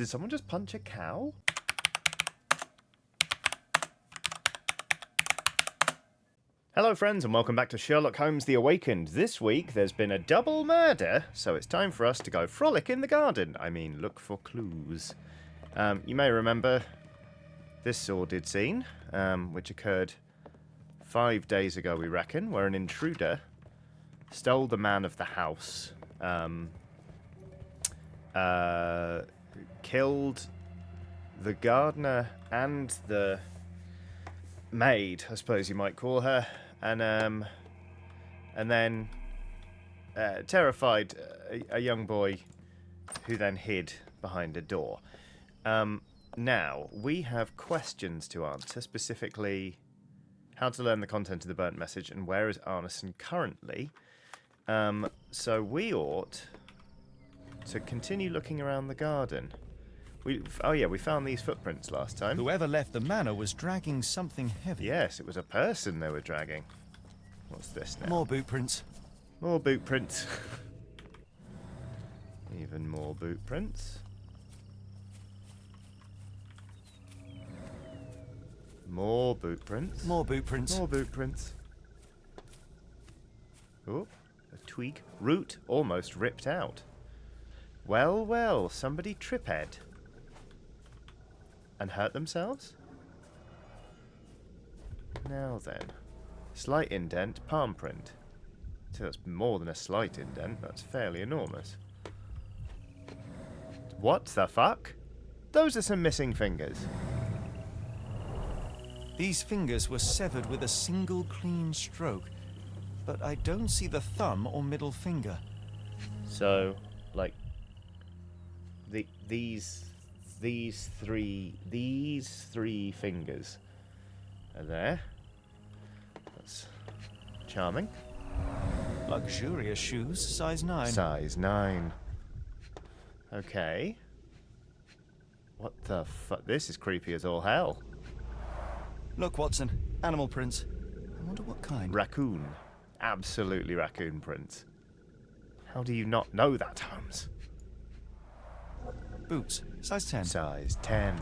Did someone just punch a cow? Hello friends and welcome back to Sherlock Holmes the Awakened. This week there's been a double murder, so it's time for us to go frolic in the garden. I mean, look for clues. You may remember this sordid scene, which occurred 5 days ago, we reckon, where an intruder stole the man of the house, killed the gardener and the maid, I suppose you might call her, and then terrified a young boy who then hid behind a door. Now, we have questions to answer, specifically how to learn the content of the burnt message and where is Arneson currently. So we ought to continue looking around the garden. We found these footprints last time. Whoever left the manor was dragging something heavy. Yes, it was a person they were dragging. What's this now? More boot prints. More boot prints. Even more boot prints. More boot prints. More boot prints. More boot prints. Oh, a twig. Root almost ripped out. Well, well, somebody triped and hurt themselves? Now then. Slight indent, palm print. So that's more than a slight indent, that's fairly enormous. What the fuck? Those are some missing fingers. These fingers were severed with a single clean stroke, but I don't see the thumb or middle finger. So, like, these three fingers are there. That's charming. Luxurious shoes, size 9. Size 9. Okay. What the fuck? This is creepy as all hell. Look, Watson. Animal prints. I wonder what kind. Raccoon. Absolutely raccoon prints. How do you not know that, Holmes? Boots, size 10. Size 10.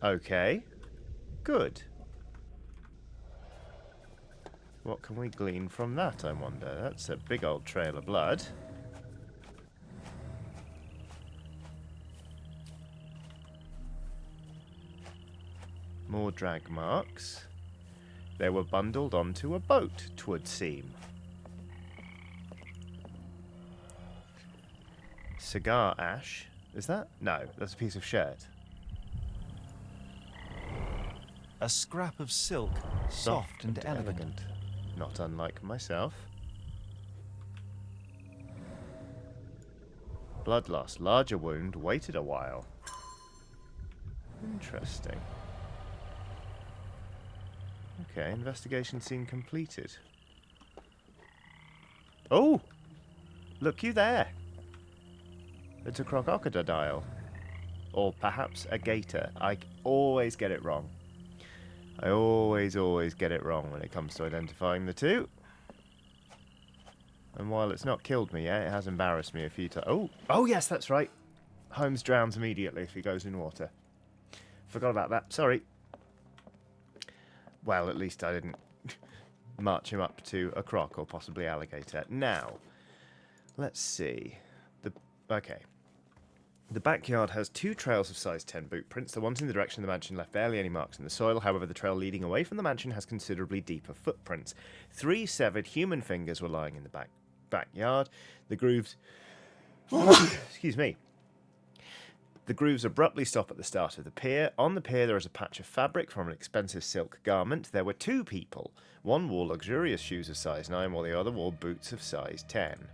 Okay. Good. What can we glean from that, I wonder? That's a big old trail of blood. More drag marks. They were bundled onto a boat, 'twould seem. Cigar ash. Is that? No, that's a piece of shirt. A scrap of silk, soft and elegant. Not unlike myself. Blood loss. Larger wound. Waited a while. Interesting. Okay, investigation scene completed. Oh! Look you there! It's a crocodile. Or perhaps a gator. I always get it wrong. I always get it wrong when it comes to identifying the two. And while it's not killed me yet, it has embarrassed me a few times. Oh yes, that's right. Holmes drowns immediately if he goes in water. Forgot about that. Sorry. Well, at least I didn't march him up to a croc or possibly alligator. Now, let's see. Okay. The backyard has 2 trails of size 10 boot prints. The ones in the direction of the mansion left barely any marks in the soil. However, the trail leading away from the mansion has considerably deeper footprints. 3 severed human fingers were lying in the backyard. The grooves... Excuse me. The grooves abruptly stop at the start of the pier. On the pier, there is a patch of fabric from an expensive silk garment. There were 2 people. One wore luxurious shoes of size 9, while the other wore boots of size 10.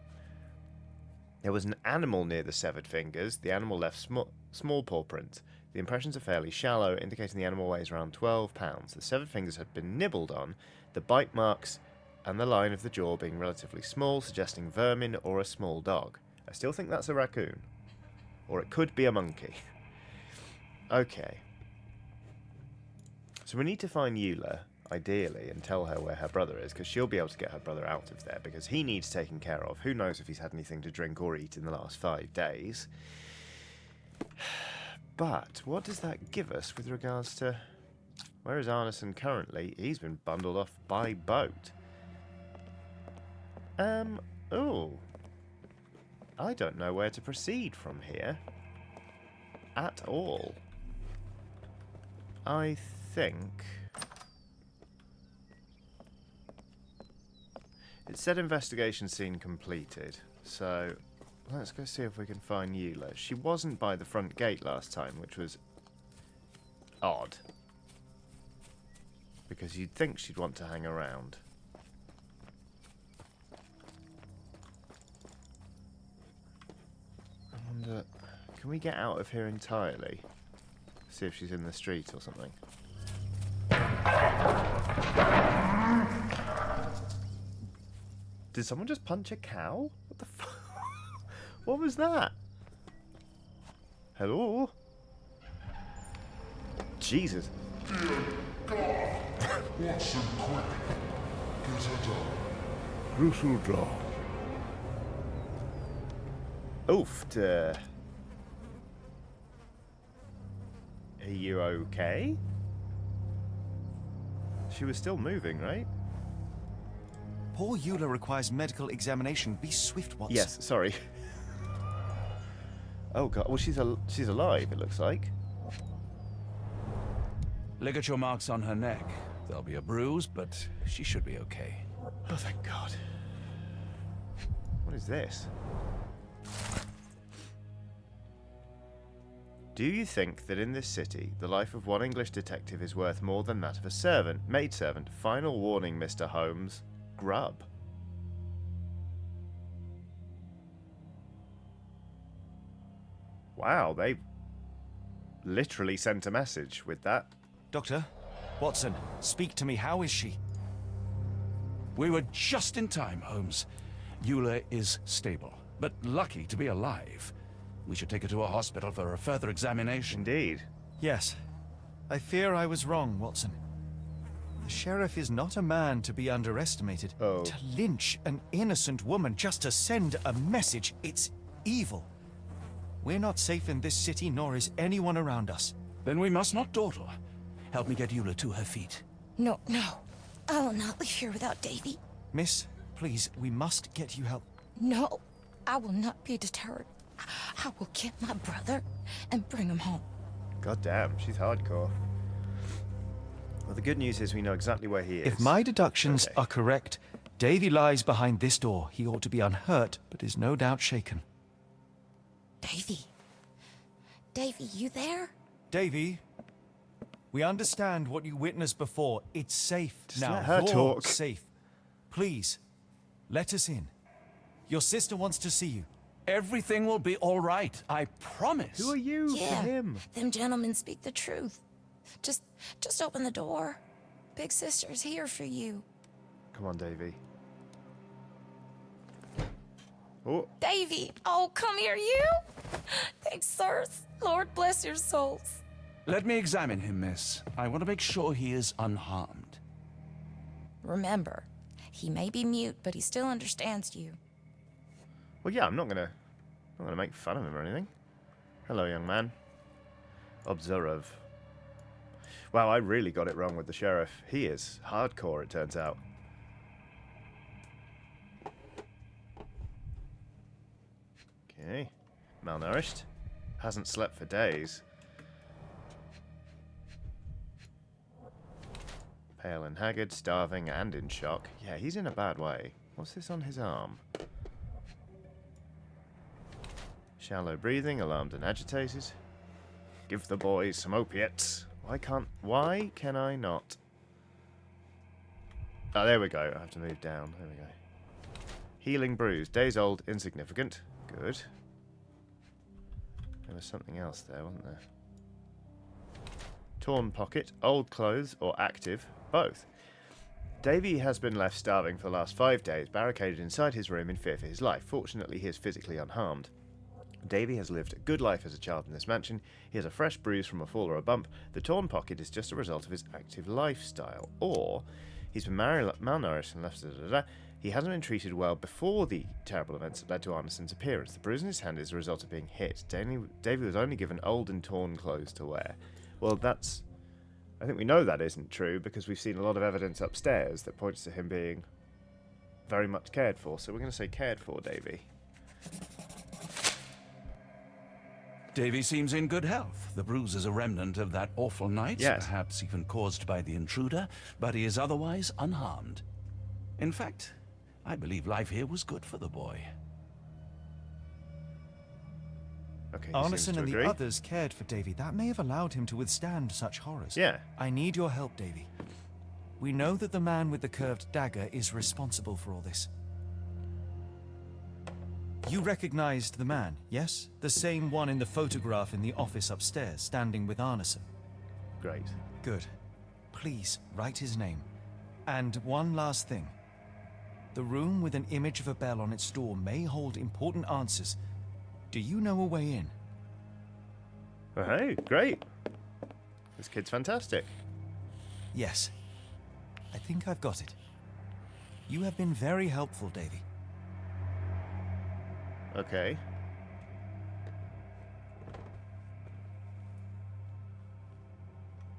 There was an animal near the severed fingers. The animal left small paw prints. The impressions are fairly shallow, indicating the animal weighs around 12 pounds. The severed fingers had been nibbled on, the bite marks and the line of the jaw being relatively small, suggesting vermin or a small dog. I still think that's a raccoon. Or it could be a monkey. Okay. So we need to find Eula, ideally, and tell her where her brother is, because she'll be able to get her brother out of there, because he needs taken care of. Who knows if he's had anything to drink or eat in the last 5 days. But what does that give us with regards to... Where is Arneson currently? He's been bundled off by boat. Oh. I don't know where to proceed from here. At all. I think... It said investigation scene completed, so let's go see if we can find Eula. She wasn't by the front gate last time, which was odd. Because you'd think she'd want to hang around. I wonder, can we get out of here entirely? See if she's in the street or something. Did someone just punch a cow? What the fuck? What was that? Hello? Jesus. Dear God! Watson, quick! Griselda. Oofed. Are you okay? She was still moving, right? Poor Eula requires medical examination. Be swift, Watson. Yes, sorry. Oh god, well she's alive, it looks like. Ligature marks on her neck. There'll be a bruise, but she should be okay. Oh thank god. What is this? Do you think that in this city, the life of one English detective is worth more than that of a servant, maidservant? Final warning, Mr. Holmes. Grub. Wow, they literally sent a message with that. Doctor, Watson, speak to me. How is she? We were just in time, Holmes. Eula is stable, but lucky to be alive. We should take her to a hospital for a further examination. Indeed. Yes. I fear I was wrong, Watson. The sheriff is not a man to be underestimated. Oh. To lynch an innocent woman just to send a message, it's evil. We're not safe in this city, nor is anyone around us. Then we must not dawdle. Help me get Eula to her feet. No, no. I will not leave here without Davy. Miss, please, we must get you help. No, I will not be deterred. I will get my brother and bring him home. God damn, she's hardcore. Well, the good news is we know exactly where he is. If my deductions Okay. are correct, Davy lies behind this door. He ought to be unhurt, but is no doubt shaken. Davy. Davy, you there? Davy, we understand what you witnessed before. It's safe Just now. let her You're talk. safe. Please, let us in. Your sister wants to see you. Everything will be all right, I promise. Who are you Yeah, for him? them gentlemen speak the truth. Just open the door. Big sister's here for you. Come on, Davy. Oh, Davy! Oh, come here, you! Thanks, sirs. Lord bless your souls. Let me examine him, miss. I want to make sure he is unharmed. Remember, he may be mute, but he still understands you. well, yeah. I'm not gonna make fun of him or anything. Hello, young man. Observe. Wow, I really got it wrong with the sheriff. He is hardcore, it turns out. Okay. Malnourished. Hasn't slept for days. Pale and haggard, starving and in shock. Yeah, he's in a bad way. What's this on his arm? Shallow breathing, alarmed and agitated. Give the boys some opiates. Why can I not? Oh, there we go. I have to move down. There we go. Healing bruise. Days old, insignificant. Good. There was something else there, wasn't there? Torn pocket, old clothes, or active. Both. Davy has been left starving for the last 5 days, barricaded inside his room in fear for his life. Fortunately, he is physically unharmed. Davy has lived a good life as a child in this mansion. He has a fresh bruise from a fall or a bump. The torn pocket is just a result of his active lifestyle. Or he's been malnourished and left He hasn't been treated well before the terrible events that led to Arneson's appearance. The bruise in his hand is a result of being hit. Davy was only given old and torn clothes to wear. Well, that's... I think we know that isn't true because we've seen a lot of evidence upstairs that points to him being very much cared for. So we're going to say cared for, Davy. Davy seems in good health. The bruise is a remnant of that awful night, Yes. perhaps even caused by the intruder, but he is otherwise unharmed. In fact, I believe life here was good for the boy. Okay, he seems Arneson to and agree. the others cared for Davy. That may have allowed him to withstand such horrors. Yeah. I need your help, Davy. We know that the man with the curved dagger is responsible for all this. You recognized the man, yes? The same one in the photograph in the office upstairs, standing with Arneson. Great. Good. Please, write his name. And one last thing. The room with an image of a bell on its door may hold important answers. Do you know a way in? Oh, hey, great. This kid's fantastic. Yes. I think I've got it. You have been very helpful, Davy. Okay.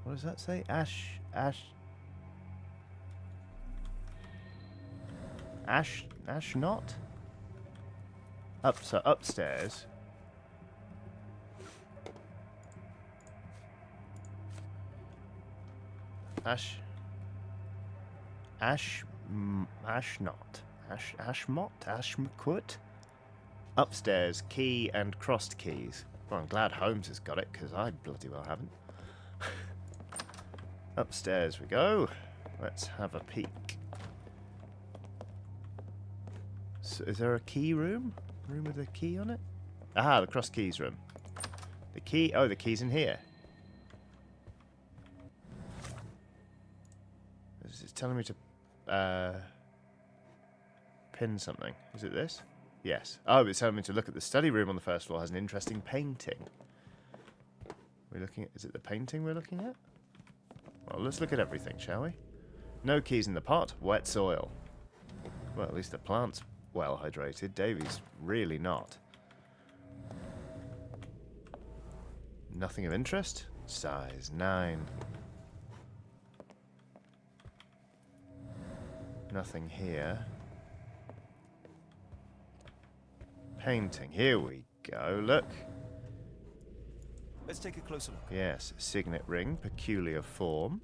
What does that say? Ash not? So upstairs. Ashmot? Upstairs, key and crossed keys. Well, I'm glad Holmes has got it, because I bloody well haven't. Upstairs we go. Let's have a peek. So is there a key room? Room with a key on it? Aha, the cross keys room. The key... Oh, the key's in here. It's telling me to pin something. Is it this? Yes. Oh, it's telling me to look at the study room on the first floor. Has an interesting painting. We're looking at... Is it the painting we're looking at? Well, let's look at everything, shall we? No keys in the pot. Wet soil. Well, at least the plant's well hydrated. Davy's really not. Nothing of interest. Size 9. Nothing here. Painting. Here we go. Look. Let's take a closer look. Yes. Signet ring. Peculiar form.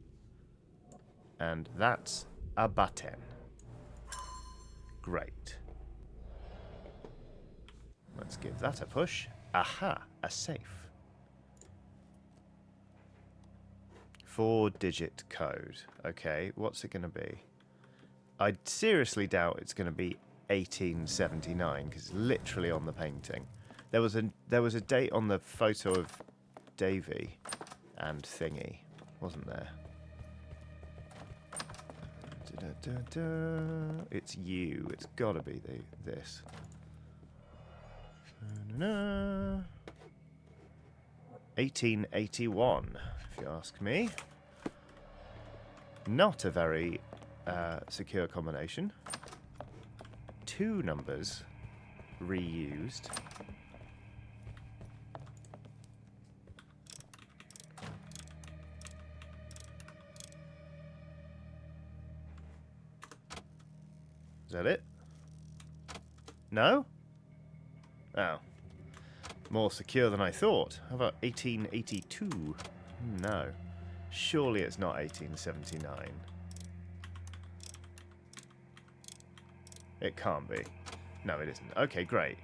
And that's a button. Great. Let's give that a push. Aha. A safe. 4-digit code. Okay. What's it going to be? I seriously doubt it's going to be 1879 because it's literally on the painting. There was a date on the photo of Davy and Thingy, wasn't there? It's you. It's got to be this. 1881, if you ask me. Not a very secure combination. 2 numbers reused. Is that it? No? Oh. More secure than I thought. How about 1882? No. Surely it's not 1879. It can't be. No, it isn't. Okay, great.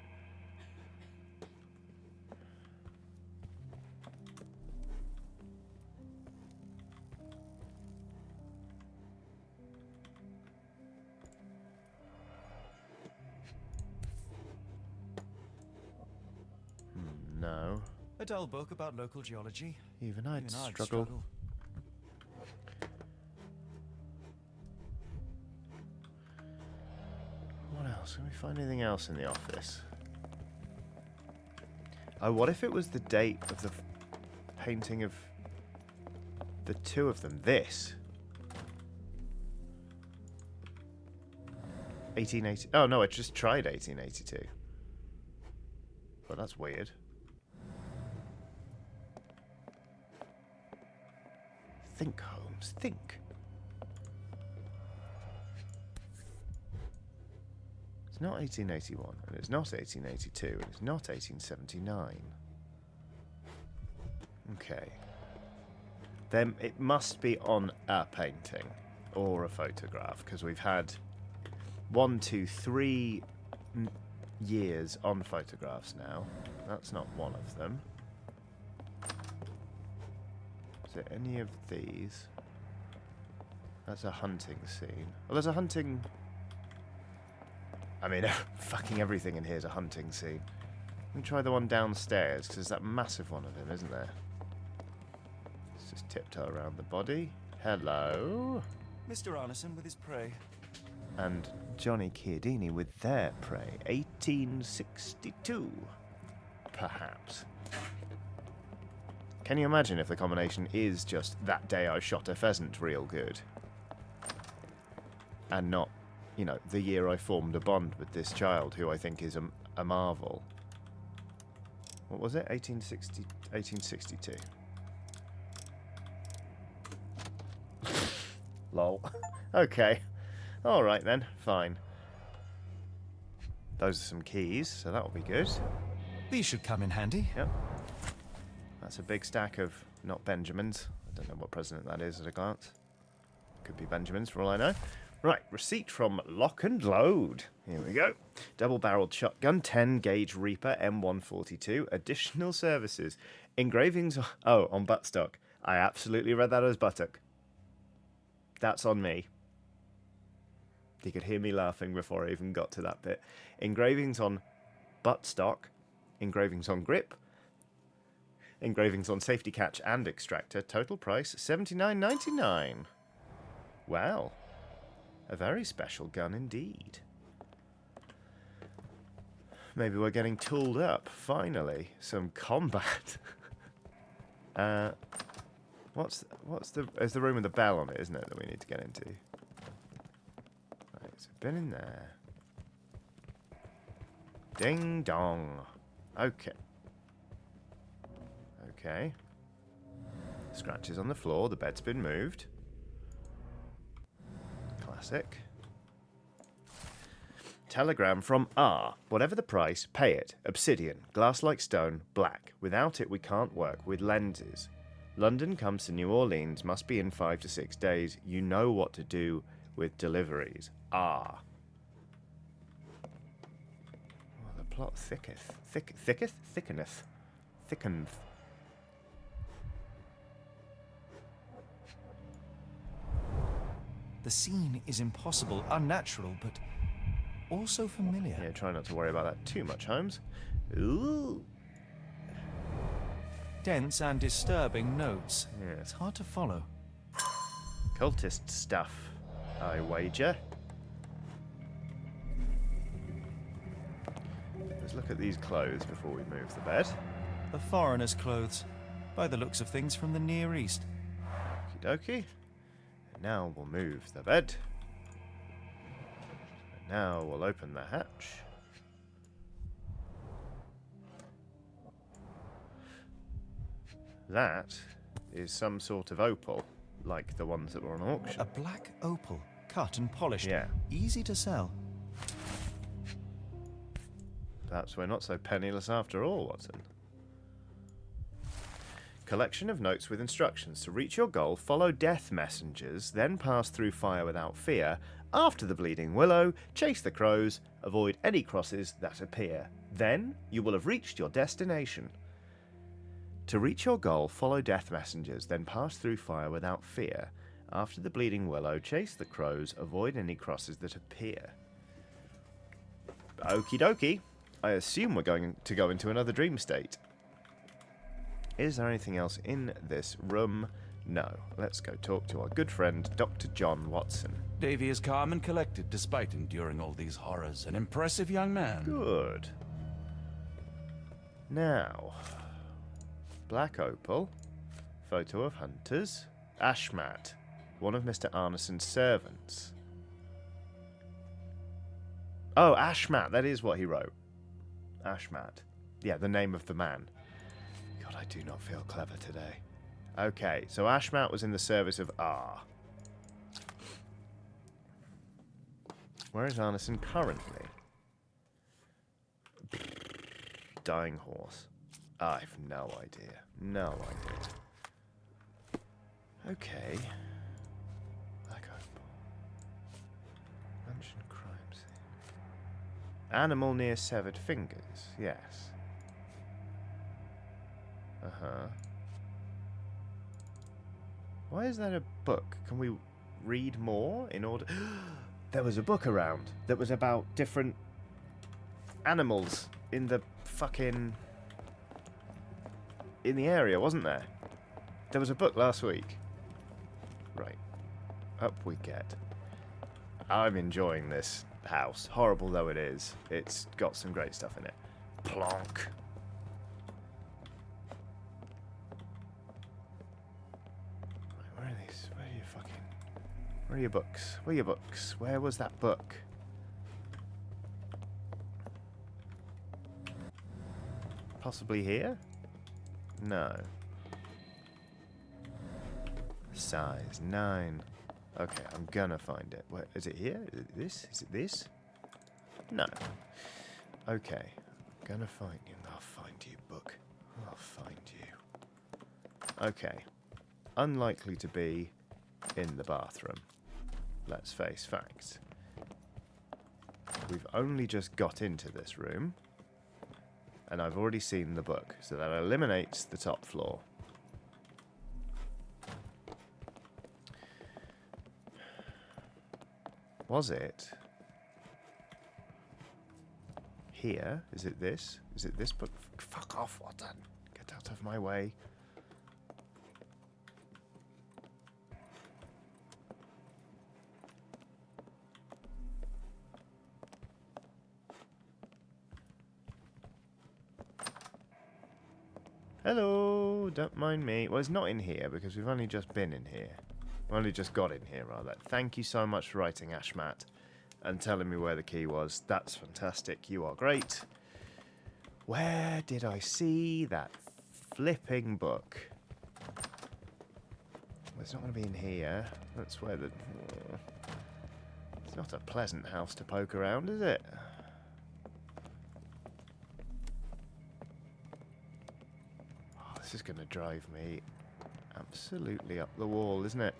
No. A dull book about local geology. Even I'd Even struggle. What else? Can we find anything else in the office? Oh, what if it was the date of the painting of the 2 of them? This. 1880. Oh, no, I just tried 1882. Well, that's weird. Think, Holmes, think. It's not 1881, and it's not 1882, and it's not 1879. Okay. Then it must be on a painting or a photograph, because we've had 1, 2, 3 years on photographs now. That's not one of them. Is it any of these? That's a hunting scene. Well, there's a hunting... I mean, fucking everything in here is a hunting scene. Let me try the one downstairs, because there's that massive one of him, isn't there? Let's just tiptoe around the body. Hello. Mr. Arneson with his prey. And Johnny Chiodini with their prey. 1862. Perhaps. Can you imagine if the combination is just that day I shot a pheasant real good? And not, you know, the year I formed a bond with this child who I think is a marvel. What was it? 1862. Lol. Okay. Alright then, fine. Those are some keys, so that'll be good. These should come in handy. Yep. That's a big stack of not Benjamins. I don't know what president that is at a glance. Could be Benjamins for all I know. Right, receipt from Lock and Load. Here we go. Double-barreled shotgun, 10-gauge Reaper M142. Additional services. Engravings... Oh, on buttstock. I absolutely read that as buttock. That's on me. You could hear me laughing before I even got to that bit. Engravings on buttstock. Engravings on grip. Engravings on safety catch and extractor. Total price $79.99. Wow. A very special gun indeed. Maybe we're getting tooled up, finally. Some combat. What's the... There's the room with the bell on it, isn't it, that we need to get into? Right, so been in there. Ding dong. Okay. Okay. Scratches on the floor, the bed's been moved. Classic. Telegram from R. Whatever the price, pay it. Obsidian, glass like stone, black. Without it, we can't work with lenses. London comes to New Orleans, must be in 5 to 6 days. You know what to do with deliveries. R. Well, the plot thicketh. Thickeneth. The scene is impossible, unnatural, but also familiar. Yeah, try not to worry about that too much, Holmes. Ooh. Dense and disturbing notes. Yeah. It's hard to follow. Cultist stuff, I wager. Let's look at these clothes before we move the bed. The foreigner's clothes, by the looks of things from the Near East. Okie dokie. And now we'll move the bed. And now we'll open the hatch. That is some sort of opal, like the ones that were on auction. A black opal, cut and polished. Yeah. Easy to sell. Perhaps we're not so penniless after all, Watson. Collection of notes with instructions. To reach your goal, follow death messengers, then pass through fire without fear. After the bleeding willow, chase the crows, avoid any crosses that appear. Then you will have reached your destination. To reach your goal, follow death messengers, then pass through fire without fear. After the bleeding willow, chase the crows, avoid any crosses that appear. Okie dokie. I assume we're going to go into another dream state. Is there anything else in this room? No. Let's go talk to our good friend, Dr. John Watson. Davy is calm and collected despite enduring all these horrors. An impressive young man. Good. Now, black opal, photo of hunters, Ashmat, one of Mr. Arneson's servants. Oh, Ashmat. That is what he wrote. Ashmat. Yeah, the name of the man. God, I do not feel clever today. Okay, so Ashmat was in the service of R. Where is Arneson currently? Dying horse. I've no idea. No idea. Okay. Black Oak. Mansion crime scene. Animal near severed fingers. Yes. Uh-huh. Why is that a book? Can we read more in order... There was a book around that was about different animals in the fucking... in the area, wasn't there? There was a book last week. Right. Up we get. I'm enjoying this house. Horrible though it is. It's got some great stuff in it. Plonk. Right, where are these? Where are you fucking... Where are your books? Where are your books? Where was that book? Possibly here? No. Size 9. Okay, I'm gonna find it. Where is it here? Is it this? Is it this? No. Okay. I'm gonna find you. I'll find you, book. I'll find you. Okay. Unlikely to be in the bathroom. Let's face facts. We've only just got into this room, and I've already seen the book, so that eliminates the top floor. Was it here? Is it this? Is it this book? Fuck off, Watson. Get out of my way. Hello, don't mind me. Well, it's not in here because we've only just been in here. We've only just got in here, rather. Thank you so much for writing, Ashmat, and telling me where the key was. That's fantastic. You are great. Where did I see that flipping book? Well, it's not going to be in here. That's where the... It's not a pleasant house to poke around, is it? This is going to drive me absolutely up the wall, isn't it?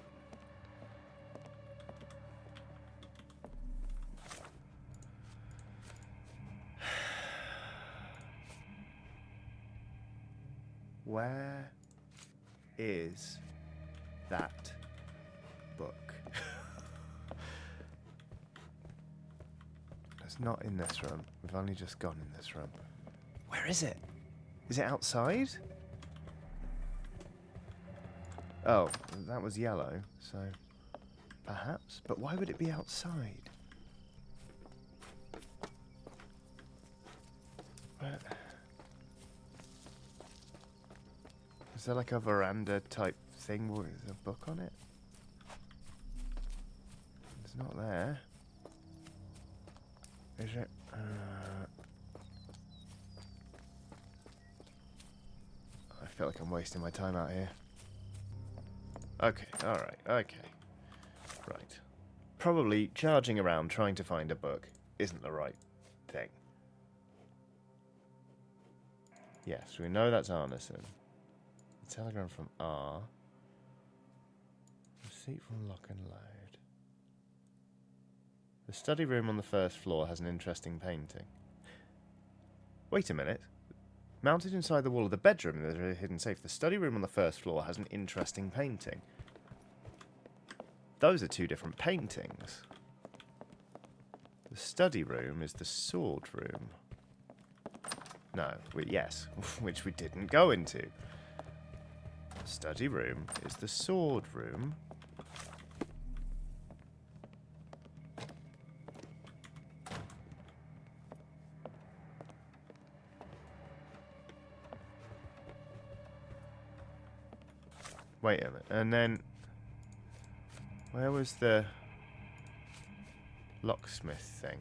Where is that book? It's not in this room. We've only just gone in this room. Where is it? Is it outside? Oh, that was yellow, so perhaps. But why would it be outside? Where? Is there like a veranda type thing with a book on it? It's not there. Is it? I feel like I'm wasting my time out here. Okay, alright, okay. Right. Probably charging around trying to find a book isn't the right thing. Yes, we know that's Arneson. A telegram from R. Receipt from Lock and Load. The study room on the first floor has an interesting painting. Wait a minute. Mounted inside the wall of the bedroom, there's a hidden safe. The study room on the first floor has an interesting painting. Those are two different paintings. The study room is the sword room. No, yes, which we didn't go into. The study room is the sword room. Wait a minute, and then where was the locksmith thing?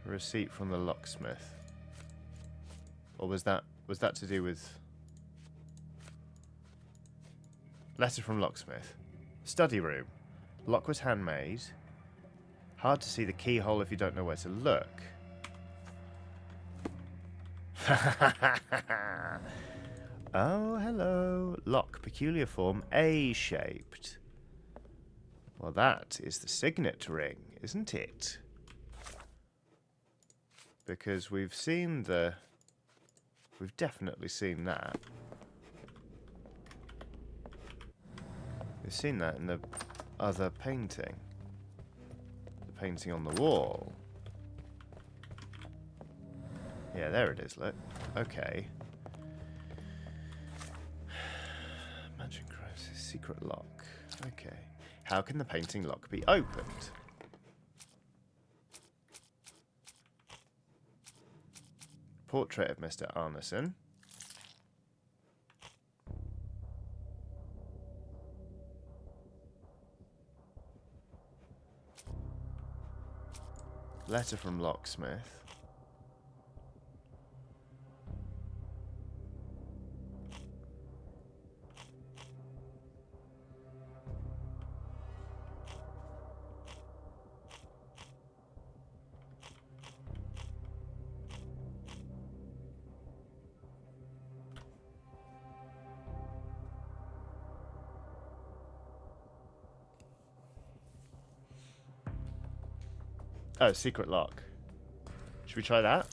Receipt from the locksmith. Or was that to do with... Letter from locksmith. Study room. Lock was handmade. Hard to see the keyhole if you don't know where to look. Oh, hello. Lock, peculiar form, A-shaped. Well, that is the signet ring, isn't it? Because we've seen the... We've definitely seen that. We've seen that in the other painting. The painting on the wall. Yeah, there it is, look. Okay. Mansion crisis, secret lock. Okay. How can the painting lock be opened? Portrait of Mr. Arneson. Letter from locksmith. Oh, secret lock. Should we try that?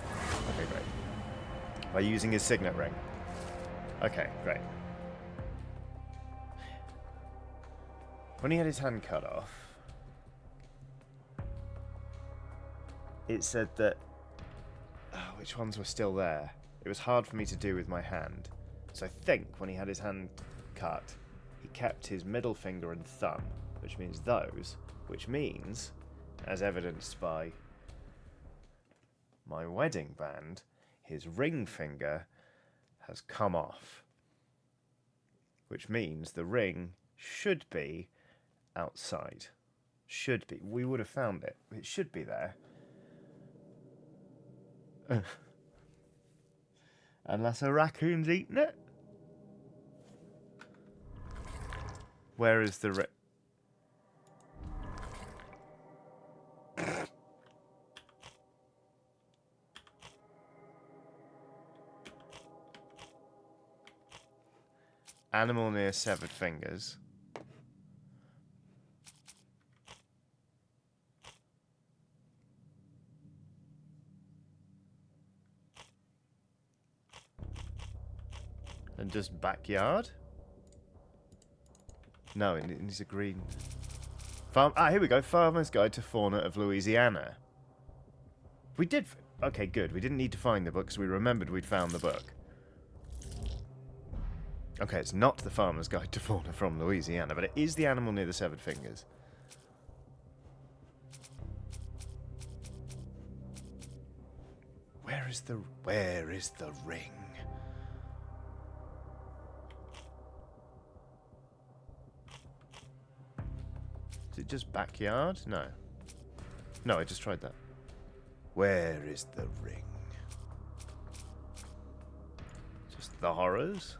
Okay, great. By using his signet ring. Okay, great. When he had his hand cut off, it said that... Oh, which ones were still there? It was hard for me to do with my hand. So I think when he had his hand cut, he kept his middle finger and thumb, which means those, which means, as evidenced by my wedding band, his ring finger has come off, which means the ring should be outside. Should be. We would have found it. It should be there. Unless a raccoon's eaten it. Where is the ring? Animal near severed fingers. And just backyard? No, it needs a green... Farm. Ah, here we go. Farmer's Guide to Fauna of Louisiana. We did... Okay, good. We didn't need to find the book because we remembered we'd found the book. Okay, it's not the Farmer's Guide to Fauna from Louisiana, but it is the animal near the severed fingers. Where is the ring? Is it just backyard? No. No, I just tried that. Where is the ring? Just the horrors?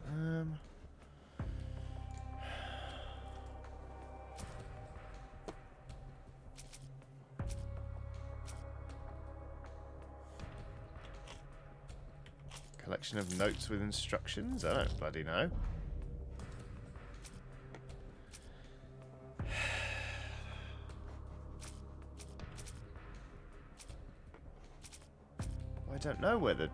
Collection of notes with instructions? I don't bloody know. I don't know whether...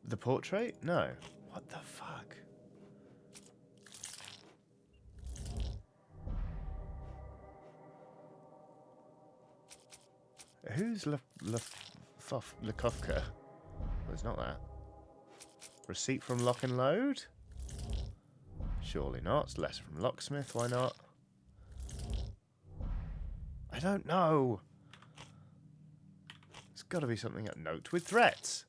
The portrait? No. What the fuck? Who's Lekofka? Well, it's not that. Receipt from Lock and Load? Surely not. Letter from Locksmith, why not? I don't know. There's got to be something. A note with threats.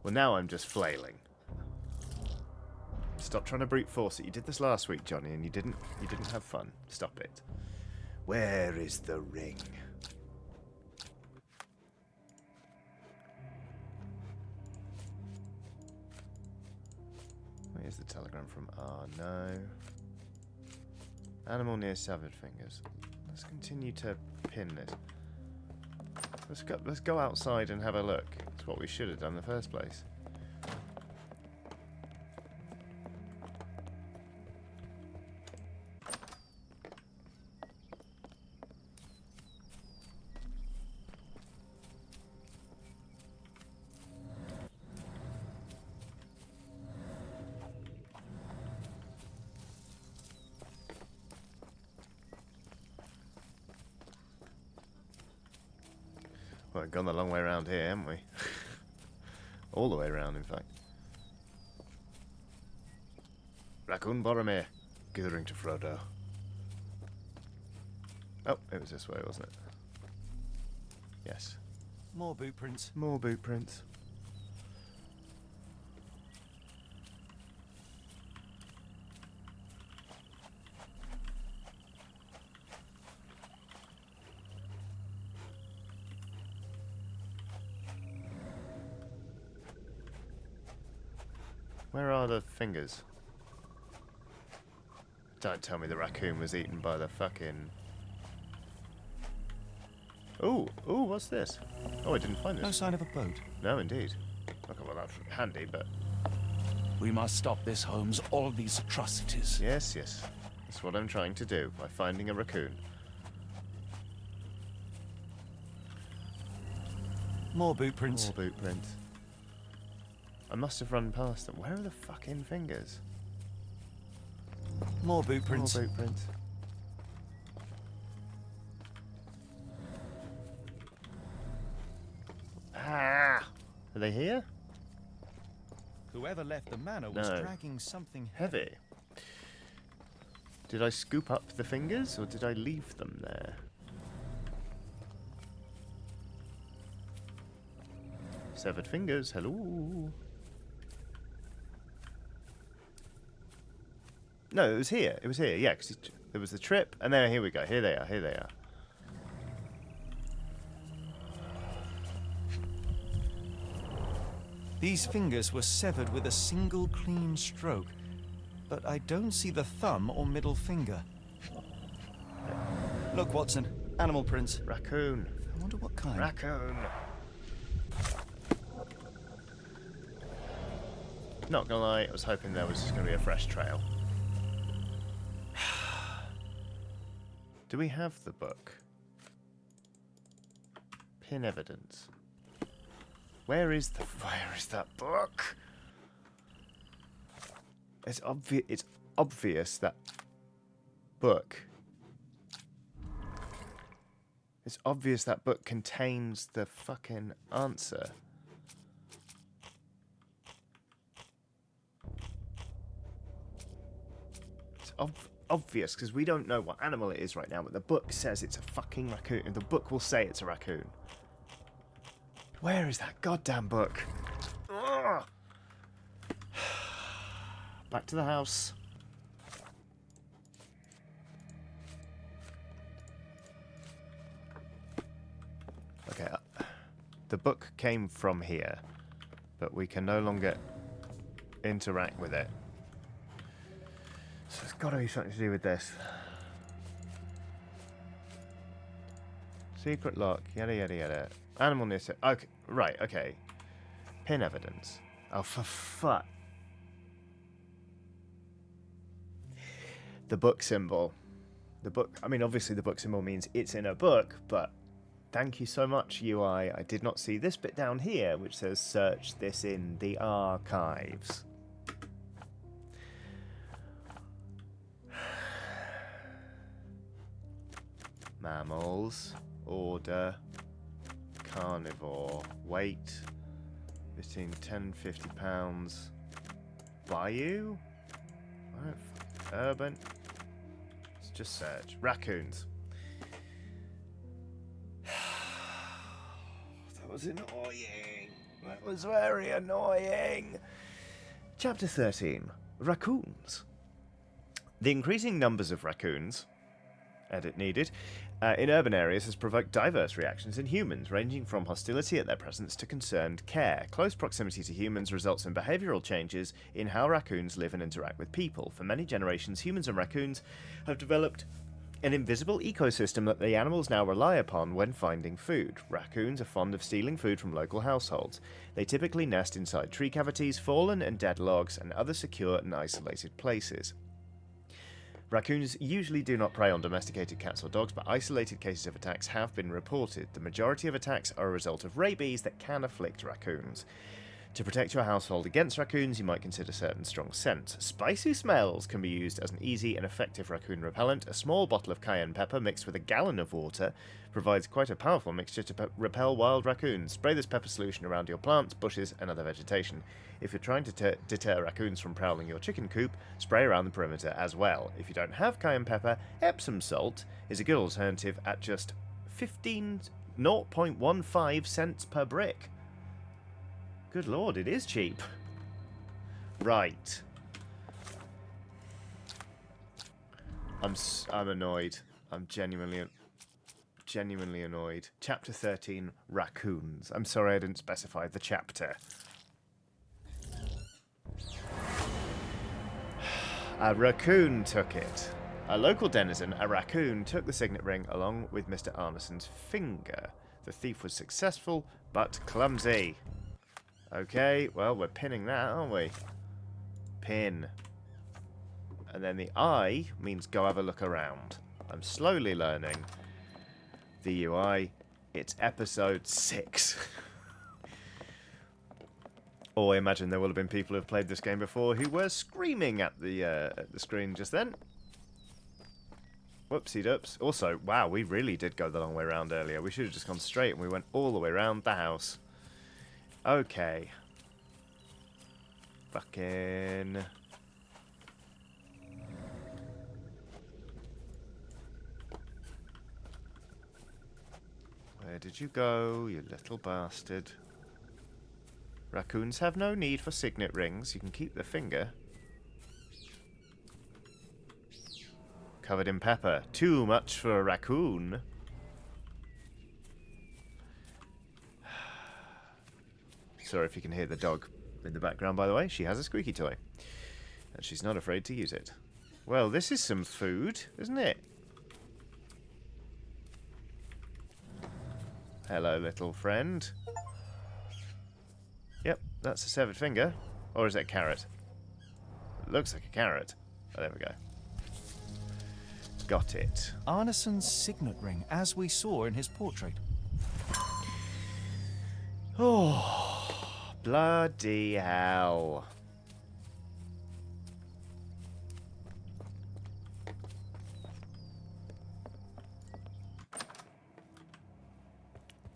Well, now I'm just flailing. Stop trying to brute force it. You did this last week, Johnny, and you didn't have fun. Stop it. Where is the ring? Where's the telegram from? Ah, no. Animal near severed fingers. Let's continue to pin this. Let's go outside and have a look. That's what we should have done in the first place. Well, we've gone the long way around here, haven't we? All the way around, in fact. Raccoon Boromir, give the ring to Frodo. Oh, it was this way, wasn't it? Yes. More boot prints. More boot prints. Where are the fingers? Don't tell me the raccoon was eaten by the fucking... Ooh, what's this? Oh, I didn't find this. No sign of a boat. No, indeed. Okay, well, that's handy, but... We must stop this, Holmes. All these atrocities. Yes. That's what I'm trying to do, by finding a raccoon. More boot prints. More boot prints. I must have run past them. Where are the fucking fingers? More boot prints. More boot prints. Ah! Are they here? Whoever left the manor was No. dragging something Heavy. Did I scoop up the fingers, or did I leave them there? Severed fingers, hello. No, it was here. It was here, yeah, because there was the trip, and then here we go. Here they are. These fingers were severed with a single clean stroke, but I don't see the thumb or middle finger. Look, Watson, animal prints. Raccoon. I wonder what kind. Raccoon. Not gonna lie, I was hoping there was just gonna be a fresh trail. Do we have the book? Pin evidence. Where is that book? It's obvious that book. It's obvious that book contains the fucking answer. It's obvious because we don't know what animal it is right now, but the book says it's a fucking raccoon, and the book will say it's a raccoon. Where is that goddamn book? Ugh. Back to the house. Okay, the book came from here, but we can no longer interact with it. So it's got to be something to do with this. Secret lock, yada yada yada. Animal near set. Okay, right, okay. Pin evidence. Oh, for fuck. The book symbol. The book, I mean, obviously the book symbol means it's in a book, but thank you so much, UI. I did not see this bit down here, which says search this in the archives. Mammals. Order. Carnivore. Weight. Between 10 and 50 pounds. Bayou? I don't Urban. Let's just search. Raccoons. That was annoying. That was very annoying. Chapter 13. Raccoons. The increasing numbers of raccoons, edit needed, in urban areas has provoked diverse reactions in humans, ranging from hostility at their presence to concerned care. Close proximity to humans results in behavioural changes in how raccoons live and interact with people. For many generations, humans and raccoons have developed an invisible ecosystem that the animals now rely upon when finding food. Raccoons are fond of stealing food from local households. They typically nest inside tree cavities, fallen and dead logs, and other secure and isolated places. Raccoons usually do not prey on domesticated cats or dogs, but isolated cases of attacks have been reported. The majority of attacks are a result of rabies that can afflict raccoons. To protect your household against raccoons, you might consider certain strong scents. Spicy smells can be used as an easy and effective raccoon repellent. A small bottle of cayenne pepper mixed with a gallon of water provides quite a powerful mixture to repel wild raccoons. Spray this pepper solution around your plants, bushes, and other vegetation. If you're trying to deter raccoons from prowling your chicken coop, spray around the perimeter as well. If you don't have cayenne pepper, Epsom salt is a good alternative at just 0.15 cents per brick. Good lord, it is cheap. Right. I'm annoyed. I'm genuinely annoyed. Chapter 13, Raccoons. I'm sorry I didn't specify the chapter. A raccoon took it. A local denizen, a raccoon, took the signet ring along with Mr. Arneson's finger. The thief was successful, but clumsy. Okay, well, we're pinning that, aren't we? Pin. And then the I means go have a look around. I'm slowly learning the UI. It's episode 6. Or I imagine there will have been people who have played this game before who were screaming at the screen just then. Whoopsie doops. Also, wow, we really did go the long way around earlier. We should have just gone straight and we went all the way around the house. Okay. Fucking... Where did you go, you little bastard? Raccoons have no need for signet rings. You can keep the finger. Covered in pepper. Too much for a raccoon. Sorry if you can hear the dog in the background, by the way. She has a squeaky toy. And she's not afraid to use it. Well, this is some food, isn't it? Hello, little friend. Yep, that's a severed finger. Or is it a carrot? It looks like a carrot. Oh, there we go. Got it. Arneson's signet ring, as we saw in his portrait. Oh, bloody hell.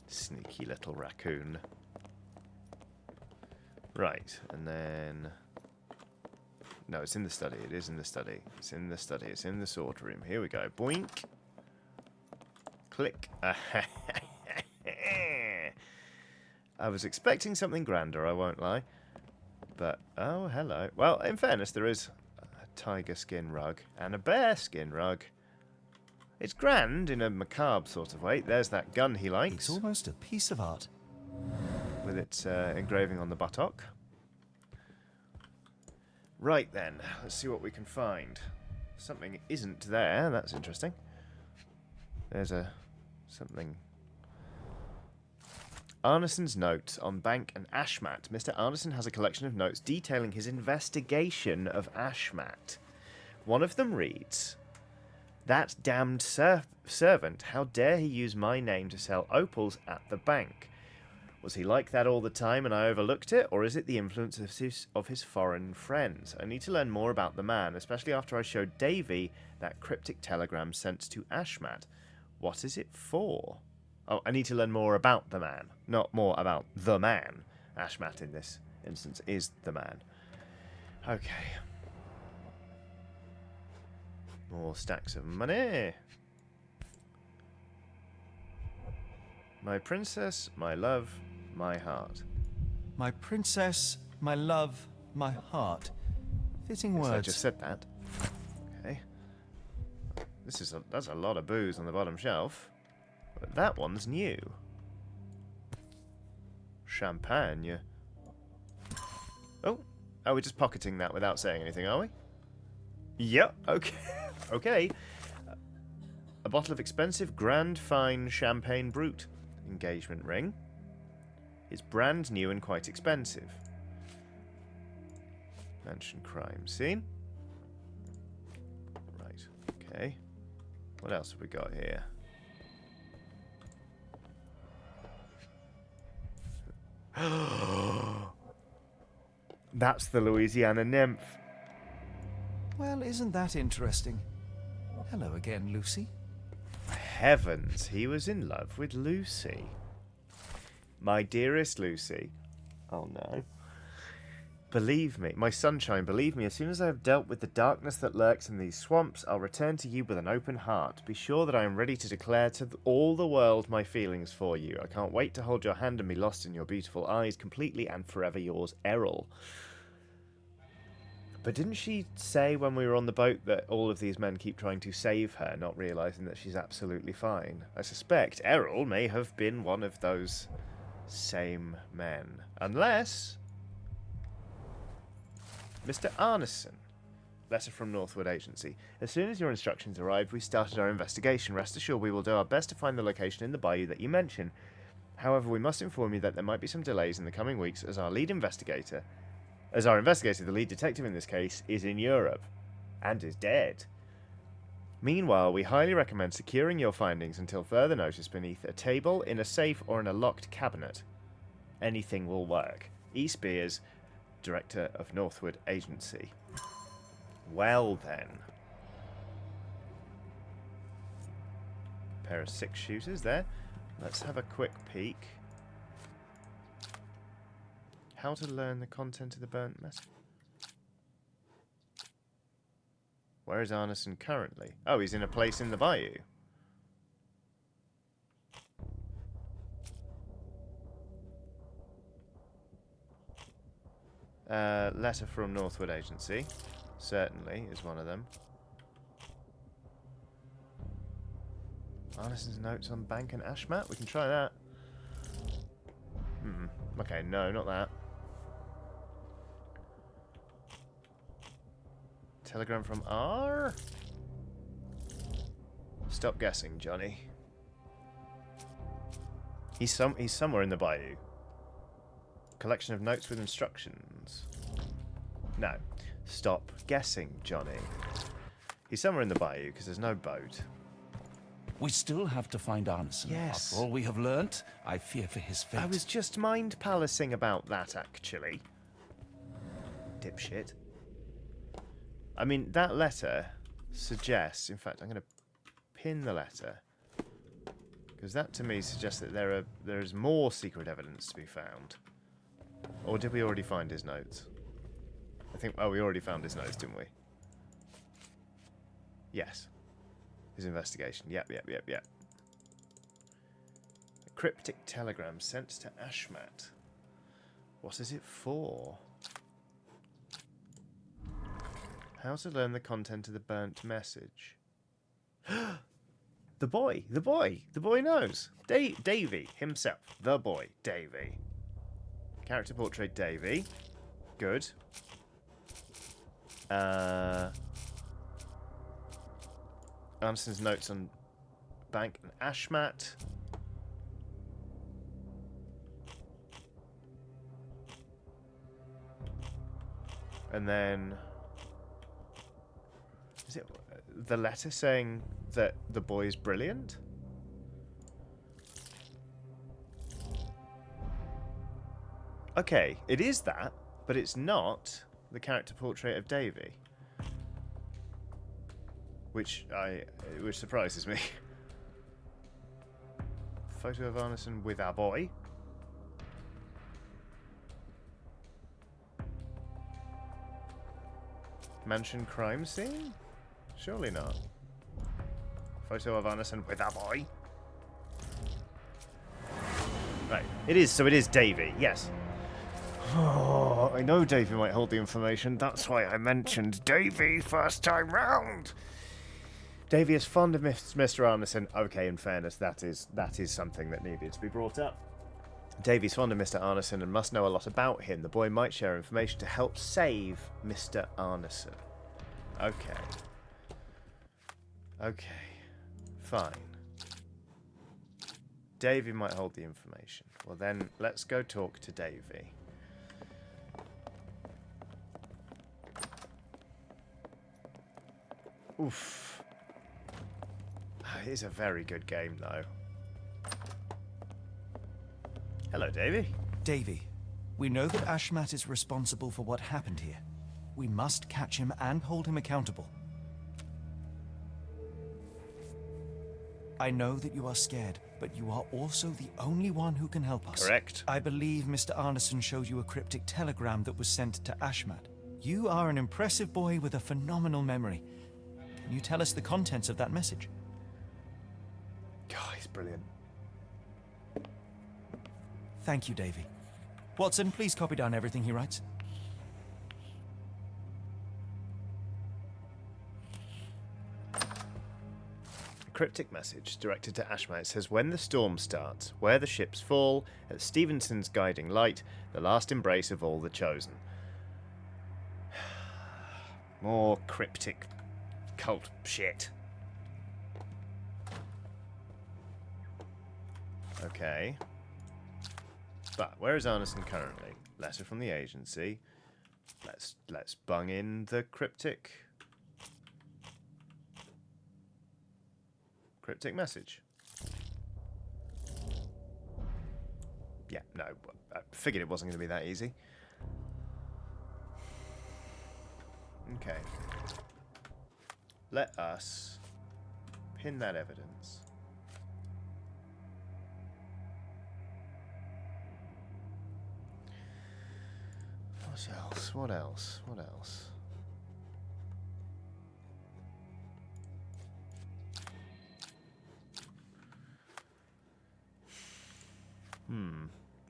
Sneaky little raccoon. Right, and then... No, it's in the study. It is in the study. It's in the study. It's in the sword room. Here we go. Boink. Click. I was expecting something grander, I won't lie. But, oh, hello. Well, in fairness, there is a tiger skin rug and a bear skin rug. It's grand in a macabre sort of way. There's that gun he likes. It's almost a piece of art. With its engraving on the buttock. Right then, let's see what we can find. Something isn't there. That's interesting. There's something... Arneson's notes on Bank and Ashmat. Mr. Arneson has a collection of notes detailing his investigation of Ashmat. One of them reads, "That damned servant, how dare he use my name to sell opals at the bank? Was he like that all the time and I overlooked it, or is it the influence of his foreign friends? I need to learn more about the man, especially after I showed Davy that cryptic telegram sent to Ashmat. What is it for?" Oh, I need to learn more about the man, not more about the man. Ashmat, in this instance, is the man. Okay. More stacks of money. My princess, my love, my heart. My princess, my love, my heart. Fitting Yes, words. I just said that. Okay. That's a lot of booze on the bottom shelf. But that one's new. Champagne. Oh, we're just pocketing that without saying anything, are we? Yep. Okay. Okay. A bottle of expensive Grand Fine Champagne Brut. Engagement ring. It's brand new and quite expensive. Mansion crime scene. Right. Okay. What else have we got here? That's the Louisiana nymph. Well, isn't that interesting? Hello again, Lucy. Heavens, he was in love with Lucy. My dearest Lucy. Oh no. Believe me, my sunshine, believe me, as soon as I have dealt with the darkness that lurks in these swamps, I'll return to you with an open heart. Be sure that I am ready to declare to all the world my feelings for you. I can't wait to hold your hand and be lost in your beautiful eyes, completely and forever yours, Errol. But didn't she say when we were on the boat that all of these men keep trying to save her, not realising that she's absolutely fine? I suspect Errol may have been one of those same men. Unless... Mr. Arneson. Letter from Northwood Agency. As soon as your instructions arrived, we started our investigation. Rest assured we will do our best to find the location in the bayou that you mention. However, we must inform you that there might be some delays in the coming weeks as our investigator, the lead detective in this case, is in Europe and is dead. Meanwhile, we highly recommend securing your findings until further notice beneath a table, in a safe, or in a locked cabinet. Anything will work. E. Spears, Director of Northwood Agency. Well then. Pair of 6 shooters there. Let's have a quick peek. How to learn the content of the burnt message. Where is Arneson currently? Oh, he's in a place in the bayou. Letter from Northwood Agency. Certainly is one of them. Arneson's notes on Bank and Ashmat. We can try that. Okay, no, not that. Telegram from R? Stop guessing, Johnny. He's somewhere in the bayou. Collection of notes with instructions. No. Stop guessing, Johnny. He's somewhere in the bayou because there's no boat. We still have to find Arneson. Yes. After all we have learnt, I fear for his fate. I was just mind-palacing about that, actually. Dipshit. I mean, that letter suggests... In fact, I'm going to pin the letter. Because that, to me, suggests that there is more secret evidence to be found. Or did we already find his notes? I think... Oh, we already found his notes, didn't we? Yes. His investigation. Yep. A cryptic telegram sent to Ashmat. What is it for? How to learn the content of the burnt message. The boy knows. Davy himself. The boy, Davy. Character portrait, Davy. Good. Anderson's notes on Bank and Ashmat. And then... Is it the letter saying that the boy is brilliant? Okay, it is that, but it's not the character portrait of Davy. Which surprises me. Photo of Arneson with our boy. Mansion crime scene? Surely not. Photo of Arneson with a boy. Right. It is, so it is Davy, yes. Oh, I know Davy might hold the information. That's why I mentioned Davy first time round. Davy is fond of Mr. Arneson. Okay, in fairness, that is something that needed to be brought up. Davy's fond of Mr. Arneson and must know a lot about him. The boy might share information to help save Mr. Arneson. Okay. Okay. Fine. Davy might hold the information. Well then, let's go talk to Davy. Oof. It is a very good game, though. Hello, Davy. Davy, we know that Ashmat is responsible for what happened here. We must catch him and hold him accountable. I know that you are scared, but you are also the only one who can help us. Correct. I believe Mr. Arneson showed you a cryptic telegram that was sent to Ashmat. You are an impressive boy with a phenomenal memory. Can you tell us the contents of that message? God, he's brilliant. Thank you, Davy. Watson, please copy down everything he writes. Cryptic message directed to Ashmat. It says, when the storm starts, where the ships fall, at Stevenson's guiding light, the last embrace of all the chosen. More cryptic cult shit. Okay. But where is Arneson currently? Letter from the agency. Let's bung in the cryptic message. Yeah, no, I figured it wasn't going to be that easy. Okay. Let us pin that evidence. What else? What else? What else?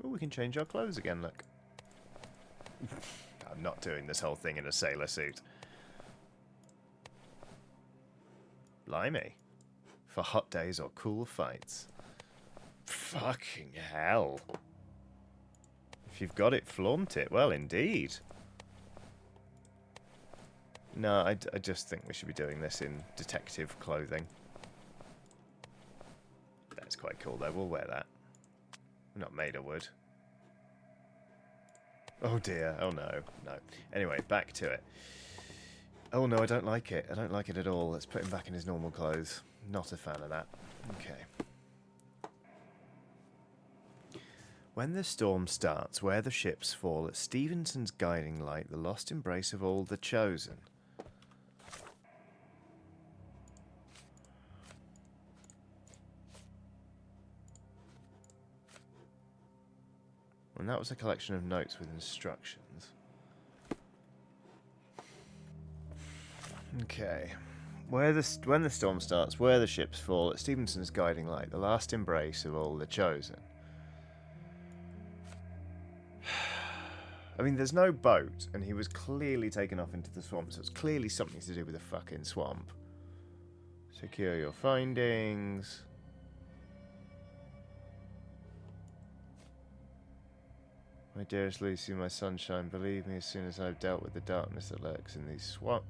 Oh, we can change our clothes again, look. I'm not doing this whole thing in a sailor suit. Blimey. For hot days or cool fights. Fucking hell. If you've got it, flaunt it. Well, indeed. No, I just think we should be doing this in detective clothing. That's quite cool, though. We'll wear that. I'm not made of wood. Oh, dear. Oh, no. No. Anyway, back to it. Oh, no, I don't like it. I don't like it at all. Let's put him back in his normal clothes. Not a fan of that. Okay. When the storm starts, where the ships fall, at Stevenson's guiding light, the lost embrace of all the chosen. And that was a collection of notes with instructions. Okay. When the storm starts, where the ships fall, at Stevenson's guiding light, the last embrace of all the chosen. I mean, there's no boat, and he was clearly taken off into the swamp, so it's clearly something to do with the fucking swamp. Secure your findings. My dearest Lucy, my sunshine, believe me, as soon as I've dealt with the darkness that lurks in these swamps...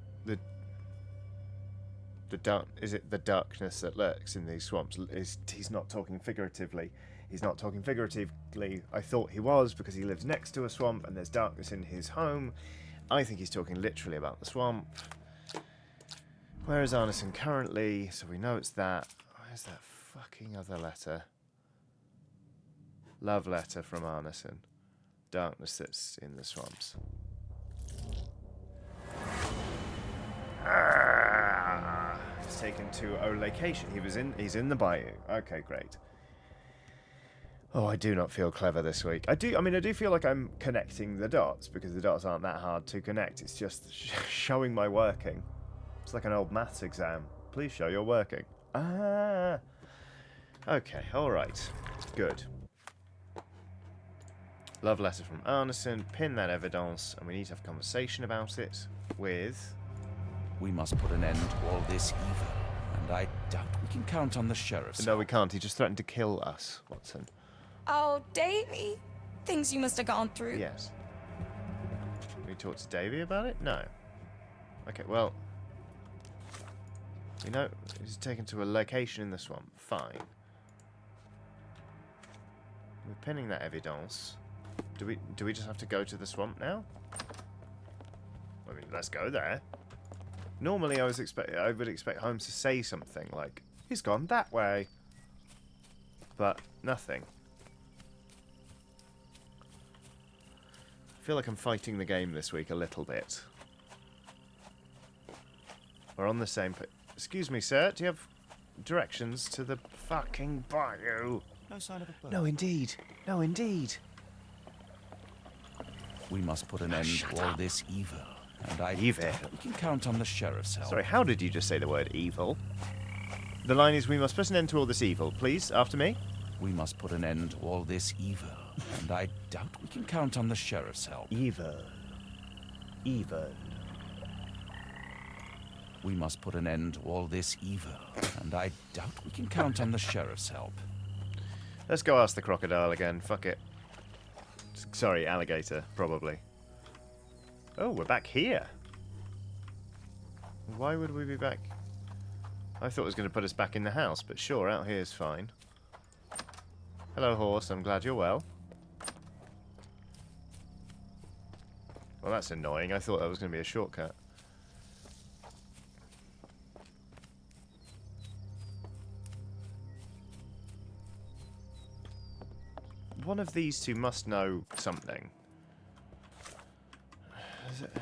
Is it the darkness that lurks in these swamps? He's not talking figuratively. He's not talking figuratively. I thought he was, because he lives next to a swamp and there's darkness in his home. I think he's talking literally about the swamp. Where is Arneson currently? So we know it's that. Where's that fucking other letter? Love letter from Arneson. Darkness that's in the swamps. He's taken to a location. He's in the bayou. Okay, great. Oh, I do not feel clever this week. I do feel like I'm connecting the dots, because the dots aren't that hard to connect. It's just showing my working. It's like an old maths exam. Please show you're working. Ah. Okay, alright. Good. Love letter from Arneson. Pin that evidence, and we need to have a conversation about it with... We must put an end to all this evil, and I doubt we can count on the sheriff's No, we can't. He just threatened to kill us, Watson. Oh, Davy. Things you must have gone through. Yes. Can we talk to Davy about it? No. Okay, well... You know, he's taken to a location in the swamp. Fine. We're pinning that evidence. Do we just have to go to the swamp now? I mean, let's go there. Normally, I would expect Holmes to say something like, "He's gone that way," but nothing. I feel like I'm fighting the game this week a little bit. We're on the same. Excuse me, sir. Do you have directions to the fucking bayou? No sign of a bird. No, indeed. No, indeed. We must put an end to all this evil, and I Evil. doubt we can count on the sheriff's help. Sorry, how did you just say the word evil? The line is, we must put an end to all this evil. Please, after me. We must put an end to all this evil, and I doubt we can count on the sheriff's help. Evil. Evil. We must put an end to all this evil, and I doubt we can count on the sheriff's help. Let's go ask the crocodile again. Fuck it. Sorry, alligator, probably. Oh, we're back here. Why would we be back? I thought it was going to put us back in the house, but sure, out here is fine. Hello, horse. I'm glad you're well. Well, that's annoying. I thought that was going to be a shortcut. One of these two must know something. Is it...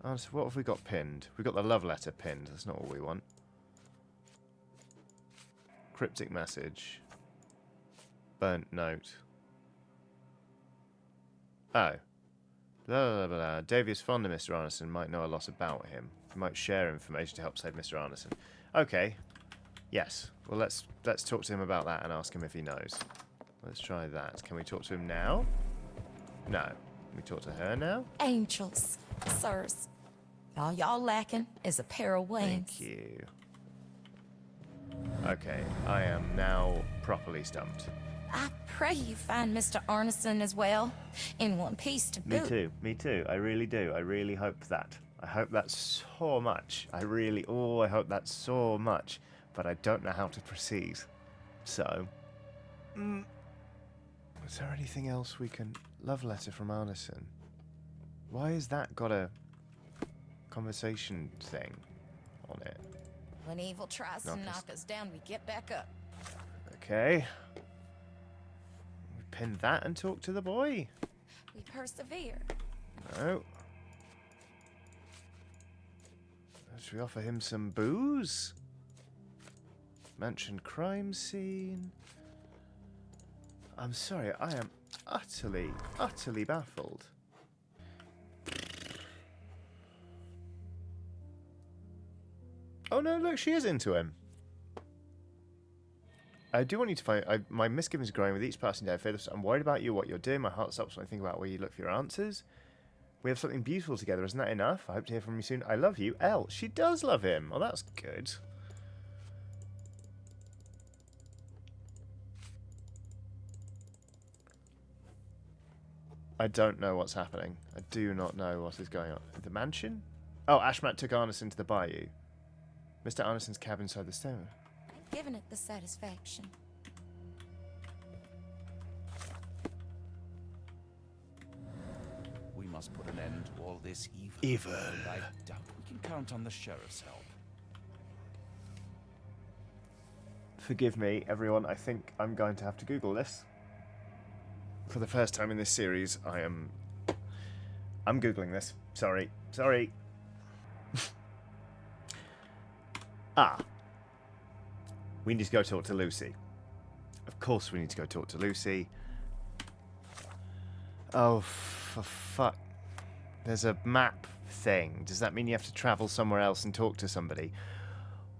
Oh, so what have we got pinned? We've got the love letter pinned. That's not what we want. Cryptic message. Burnt note. Oh. Blah, blah, blah, blah. Davy is fond of Mr. Arneson. Might know a lot about him. He might share information to help save Mr. Arneson. Okay. Yes. Well, let's talk to him about that and ask him if he knows. Let's try that. Can we talk to him now? No. Can we talk to her now? Angels, sirs. All y'all lacking is a pair of wings. Thank you. Okay, I am now properly stumped. I pray you find Mr. Arneson as well, in one piece to Me boot. too. Me too. I really do. I really hope that. I hope that so much. I hope that so much. But I don't know how to proceed. So... Is there anything else we can... Love letter from Arneson. Why has that got a conversation thing on it? When evil tries to knock us down, we get back up. Okay. We pin that and talk to the boy. We persevere. No. Should we offer him some booze? Mansion crime scene. I'm sorry, I am utterly baffled. Oh no, look, she is into him. I do want you to find... my misgivings are growing with each passing day. I'm worried about you, what you're doing. My heart stops when I think about where you look for your answers. We have something beautiful together, isn't that enough? I hope to hear from you soon. I love you, Elle. She does love him. Oh, that's good. I don't know what's happening. I do not know what is going on. The mansion? Oh, Ashmat took Arneson to the bayou. Mr. Arneson's cabin inside the stone. I'm giving it the satisfaction. We must put an end to all this evil. Evil. And I doubt we can count on the sheriff's help. Forgive me, everyone. I think I'm going to have to Google this. For the first time in this series, I'm Googling this. Sorry. We need to go talk to Lucy. Of course we need to go talk to Lucy. Oh, for fuck. There's a map thing. Does that mean you have to travel somewhere else and talk to somebody?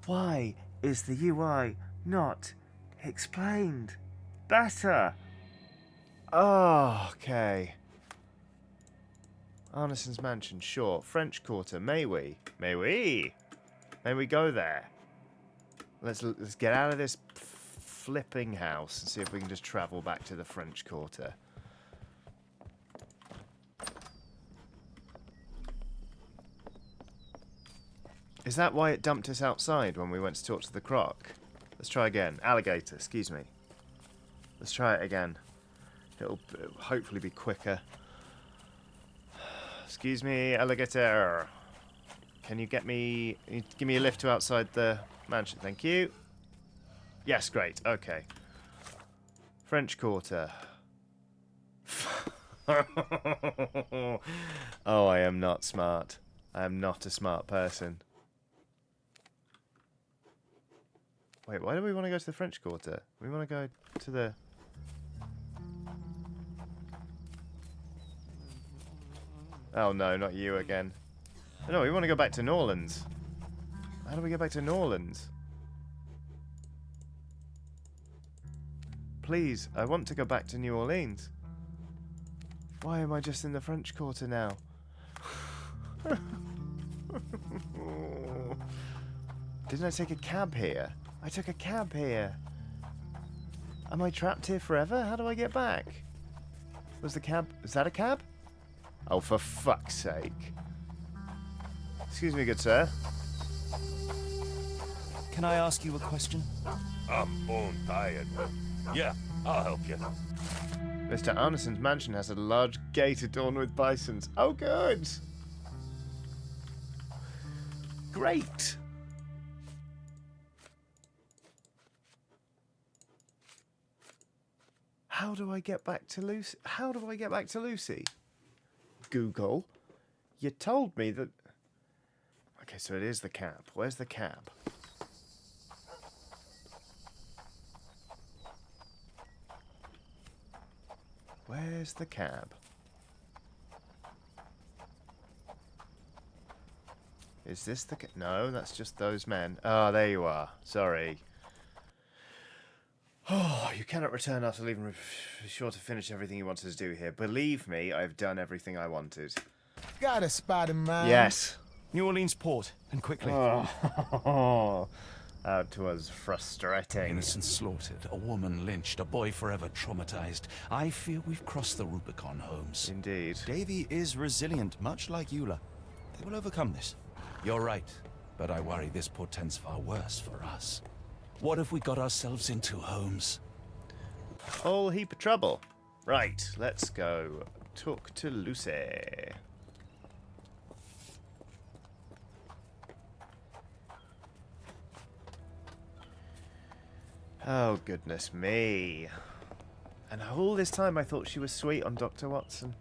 Why is the UI not explained better? Oh, okay. Arneson's mansion, sure. French Quarter, may we? May we? May we go there? Let's get out of this flipping house and see if we can just travel back to the French Quarter. Is that why it dumped us outside when we went to talk to the croc? Let's try again. Alligator, excuse me. Let's try it again. It'll hopefully be quicker. Excuse me, alligator. Can you give me a lift to outside the mansion? Thank you. Yes, great. Okay. French Quarter. Oh, I am not smart. I am not a smart person. Wait, why do we want to go to the French Quarter? We want to go to the... Oh no, not you again. No, we want to go back to New Orleans. How do we get back to New Orleans? Please, I want to go back to New Orleans. Why am I just in the French Quarter now? Didn't I take a cab here? I took a cab here. Am I trapped here forever? How do I get back? Was the cab... Is that a cab? Oh, for fuck's sake. Excuse me, good sir. Can I ask you a question? I'm bone tired. Yeah, I'll help you. Mr. Arneson's mansion has a large gate adorned with bisons. Oh, good. Great. How do I get back to Lucy? How do I get back to Lucy? Google. You told me that... Okay, so it is the cab. Where's the cab? Where's the cab? Is this the... No, that's just those men. Ah, there you are. Sorry. Oh, you cannot return after leaving. Be sure to finish everything you wanted to do here. Believe me, I've done everything I wanted. Got a spot in mind. Yes. New Orleans port, and quickly. Oh, that was frustrating. Innocents slaughtered, a woman lynched, a boy forever traumatized. I fear we've crossed the Rubicon, Holmes. Indeed. Davy is resilient, much like Eula. They will overcome this. You're right, but I worry this portends far worse for us. What have we got ourselves into, Holmes? Whole heap of trouble. Right, let's go talk to Lucy. Oh, goodness me. And all this time I thought she was sweet on Dr. Watson.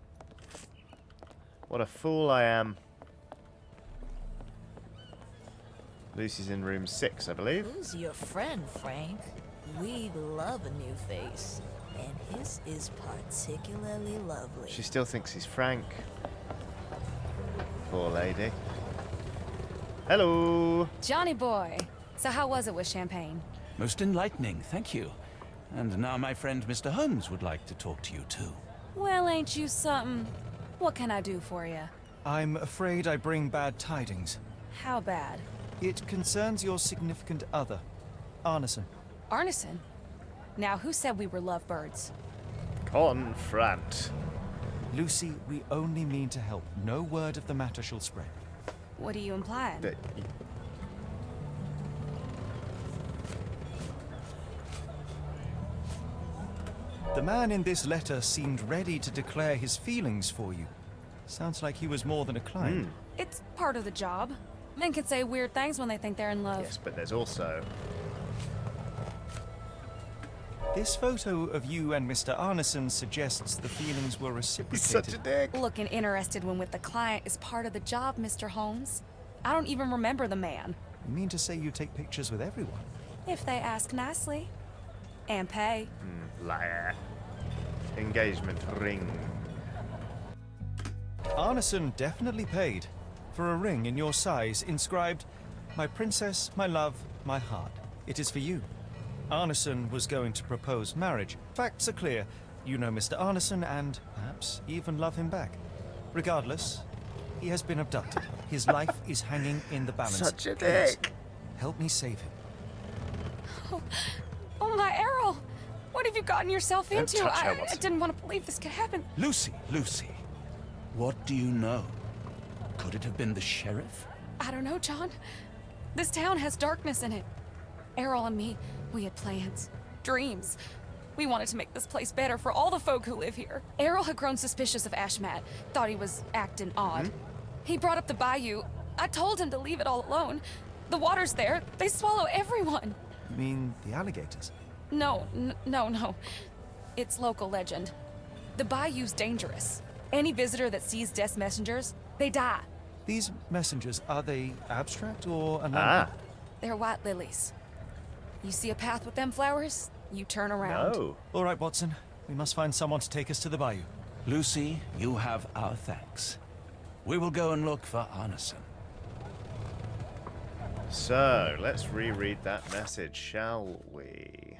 What a fool I am. Lucy's in room 6, I believe. Who's your friend, Frank? We love a new face, and his is particularly lovely. She still thinks he's Frank. Poor lady. Hello. Johnny boy. So how was it with Champagne? Most enlightening, thank you. And now my friend Mr. Holmes would like to talk to you too. Well, ain't you something? What can I do for you? I'm afraid I bring bad tidings. How bad? It concerns your significant other, Arneson. Arneson? Now, who said we were lovebirds? Confront. Lucy, we only mean to help. No word of the matter shall spread. What are you implying? That- The man in this letter seemed ready to declare his feelings for you. Sounds like he was more than a client. It's part of the job. Men can say weird things when they think they're in love. Yes, but there's also... This photo of you and Mr. Arneson suggests the feelings were He's reciprocated. such a dick. Looking interested when with the client is part of the job, Mr. Holmes. I don't even remember the man. You mean to say you take pictures with everyone? If they ask nicely. And pay. Liar. Engagement ring. Arneson definitely paid. for a ring in your size inscribed, "My princess, my love, my heart. It is for you." Arneson was going to propose marriage. Facts are clear. You know Mr. Arneson and, perhaps, even love him back. Regardless, he has been abducted. His life is hanging in the balance. Such a Please, dick. help me save him. Oh my Errol! What have you gotten yourself Don't into? touch her, I Watson. didn't want to believe this could happen. Lucy, Lucy. What do you know? Could it have been the sheriff? I don't know, John. This town has darkness in it. Errol and me, we had plans, dreams. We wanted to make this place better for all the folk who live here. Errol had grown suspicious of Ashmat, thought he was acting odd. He brought up the bayou. I told him to leave it all alone. The water's there. They swallow everyone. You mean the alligators? No. It's local legend. The bayou's dangerous. Any visitor that sees death's messengers, they die. These messengers, are they abstract or Ah, unlimited? They're white lilies. You see a path with them flowers, you turn around. no. All right, Watson. We must find someone to take us to the bayou. Lucy, you have our thanks. We will go and look for Arneson. So, let's reread that message, shall we?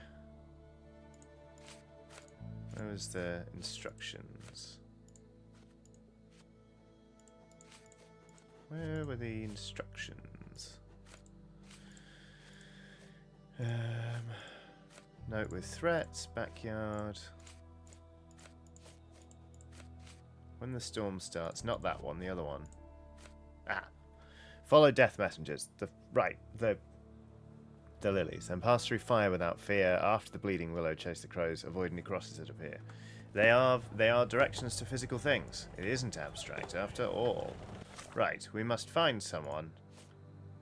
Where was the instructions? Where were the instructions? Note with threats, backyard. When the storm starts, not that one, the other one. Ah. Follow death messengers. The lilies. Then pass through fire without fear. After the bleeding willow, chase the crows. Avoid any crosses that appear. They are directions to physical things. It isn't abstract after all. Right, we must find someone.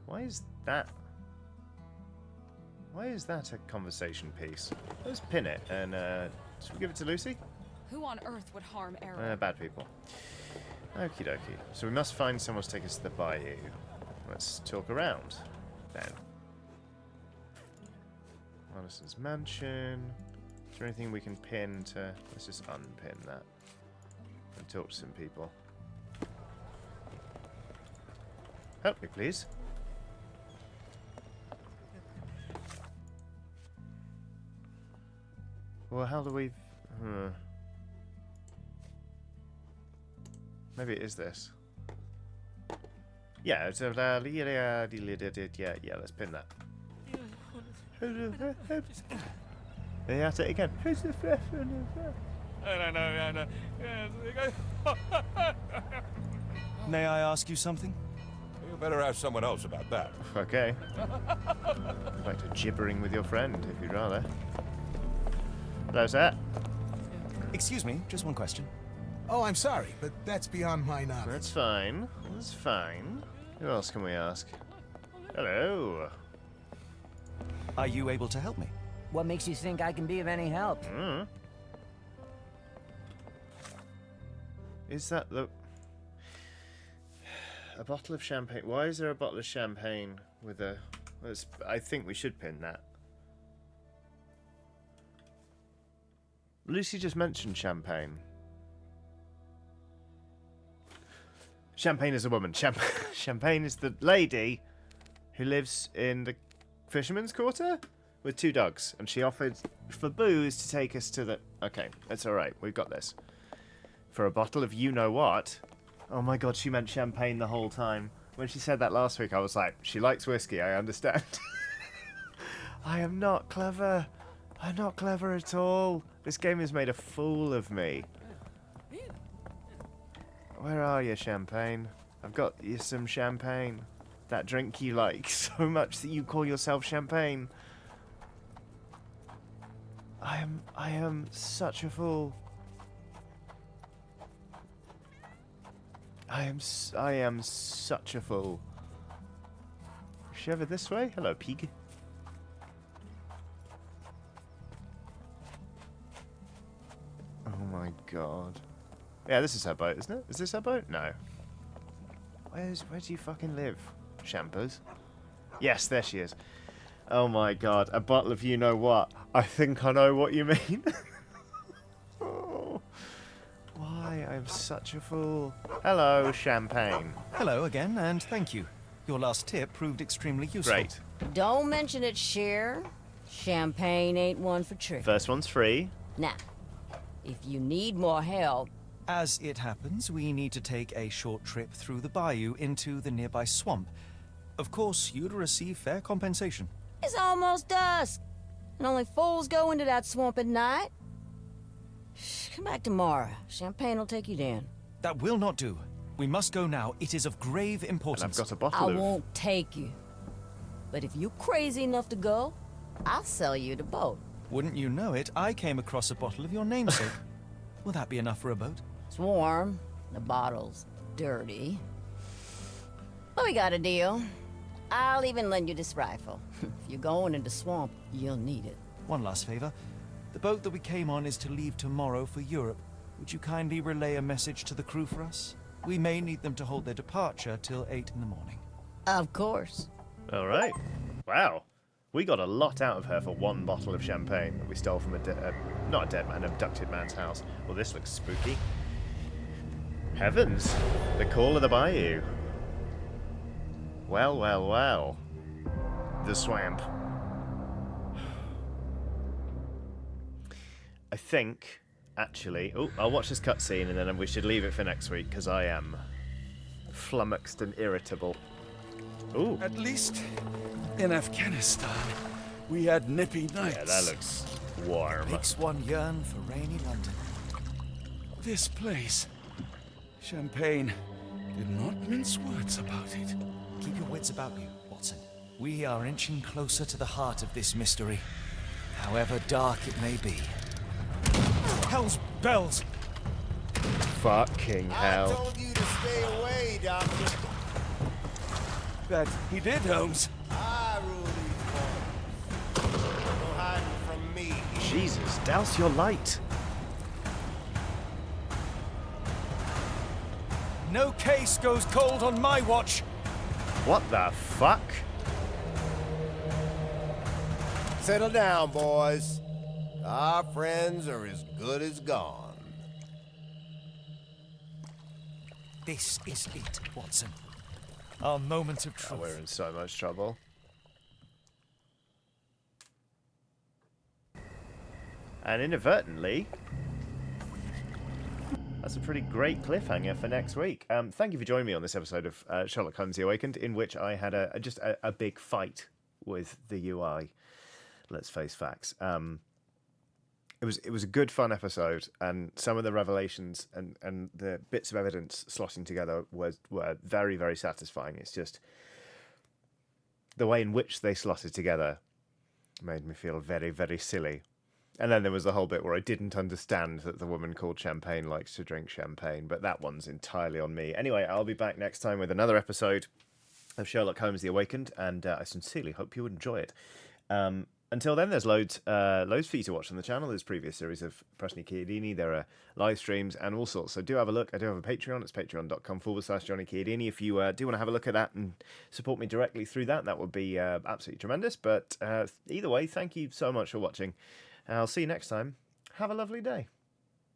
Why is that a conversation piece? Let's pin it and should we give it to Lucy? Who on earth would harm Errol? Bad people. Okie dokie. So we must find someone to take us to the bayou. Let's talk around then. Arneson's mansion. Is there anything we can pin to... Let's just unpin that. And talk to some people. Help me, please. Well, how do we... Maybe it is this. Yeah, it's yeah, let's pin that. They have to again. May I ask you something? You better ask someone else about that. Okay. Back to gibbering with your friend, if you'd rather. Hello, sir. Excuse me, just one question. Oh, I'm sorry, but that's beyond my knowledge. That's fine. That's fine. Who else can we ask? Hello. Are you able to help me? What makes you think I can be of any help? Is that the... A bottle of champagne? Why is there a bottle of champagne with a... I think we should pin that. Lucy just mentioned champagne. Champagne is a woman. Champagne is the lady who lives in the Fisherman's Quarter with 2 dogs. And she offered for booze to take us to the... Okay, that's alright. We've got this. For a bottle of you-know-what. Oh my god, she meant champagne the whole time. When she said that last week, I was like, she likes whiskey, I understand. I am not clever. I'm not clever at all. This game has made a fool of me. Where are you, champagne? I've got you some champagne. That drink you like so much that you call yourself champagne. I am such a fool. I am such a fool. Is she ever this way? Hello, pig. Oh my god. Yeah, this is her boat, isn't it? Is this her boat? No. Where do you fucking live, Shampers? Yes, there she is. Oh my god, a bottle of you-know-what. I think I know what you mean. Oh. Why? I I'm such a fool. Hello, champagne. Hello again, and thank you. Your last tip proved extremely useful. Great. Don't mention it, Cher. Champagne ain't one for tricks. First one's free. Now, if you need more help, As it happens, we need to take a short trip through the bayou into the nearby swamp. Of course, you'd receive fair compensation. it's almost dusk. And only fools go into that swamp at night. Come back tomorrow. Champagne will take you down. That will not do. We must go now. It is of grave And importance. I've got a I bottle of... won't take you. But if you crazy enough to go, I'll sell you the boat. Wouldn't you know it, I came across a bottle of your namesake. Will that be enough for a boat? It's warm. The bottle's dirty. But we got a deal. I'll even lend you this rifle. If you're going into swamp, you'll need it. One last favor. The boat that we came on is to leave tomorrow for Europe. Would you kindly relay a message to the crew for us? We may need them to hold their departure till 8 in the morning. Of course. All right. Wow. We got a lot out of her for one bottle of champagne that we stole from not a dead man, abducted man's house. Well, this looks spooky. Heavens. The call of the bayou. Well, well, well. The swamp. I think, actually... Oh, I'll watch this cutscene and then we should leave it for next week, because I am flummoxed and irritable. Ooh. At least in Afghanistan, we had nippy nights. Yeah, that looks warm. Makes one yearn for rainy London. This place. Champagne did not mince words about it. Keep your wits about you, Watson. We are inching closer to the heart of this mystery, however dark it may be. Hell's bells! Fucking hell. told you to stay away, Doctor. That he did, Holmes. I rule these waters. No hiding from me. Jesus, douse your light. No case goes cold on my watch! What the fuck? Settle down, boys. Our friends are as good as gone. This is it, Watson. Our moment of Oh, truth. we're in so much trouble. And inadvertently, that's a pretty great cliffhanger for next week. Thank you for joining me on this episode of Sherlock Holmes: The Awakened, in which I had just a big fight with the UI. Let's face facts. It was a good, fun episode, and some of the revelations and the bits of evidence slotting together were very, very satisfying. It's just the way in which they slotted together made me feel very, very silly. And then there was the whole bit where I didn't understand that the woman called Champagne likes to drink champagne, but that one's entirely on me. Anyway, I'll be back next time with another episode of Sherlock Holmes: The Awakened, and I sincerely hope you enjoy it. Until then, there's loads for you to watch on the channel. There's previous series of Preston Chiodini. There are live streams and all sorts. So do have a look. I do have a Patreon. It's patreon.com/Johnny Chiodini. If you do want to have a look at that and support me directly through that, that would be absolutely tremendous. But either way, thank you so much for watching. I'll see you next time. Have a lovely day.